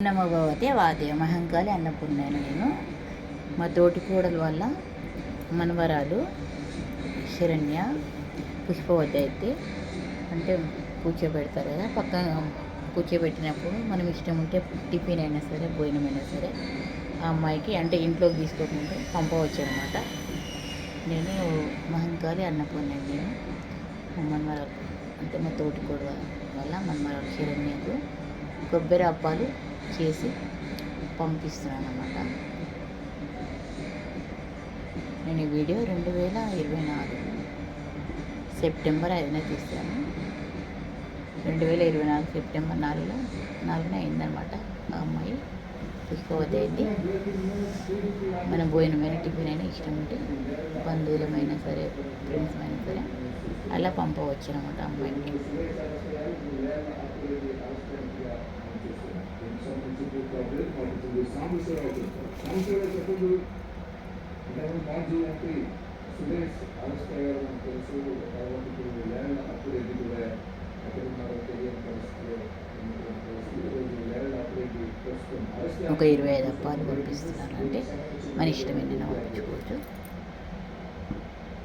నమో భగవతే వాదేవ మహంకాళి అన్నపూర్ణైన నేను మా తోటి కోడల వల్ల మనవరాలు శరణ్య పుష్పవతి అయితే అంటే కూర్చోబెడతారు కదా పక్కన కూర్చోబెట్టినప్పుడు మనం ఇష్టం ఉంటే టిఫిన్ అయినా సరే భోజనమైనా సరే ఆ అమ్మాయికి అంటే ఇంట్లోకి తీసుకోకుండా పంపవచ్చు అనమాట. నేను మహంకాళి అన్నపూర్ణైన నేను మనవరాలు అంటే మా తోటి కోడల వల్ల మనవరాలు శరణ్యకు కొబ్బరి అప్పాలు చేసి పంపిస్తున్నాను అన్నమాట. నేను ఈ వీడియో 2024 సెప్టెంబర్ 5న తీసాను. 2024 సెప్టెంబర్ 4న అయిందనమాట. ఆ అమ్మాయి పుష్పవతి అయింది. మన భోజనమైన టిఫిన్ అయినా ఇష్టం ఉంటే బంధువులమైనా సరే ఫ్రెండ్స్ అయినా సరే అలా పంపవచ్చు అనమాట అమ్మాయికి. ఒక 25 అప్పాలు పంపిస్తున్నాను అంటే మన ఇష్టమైన పంపించుకోవచ్చు.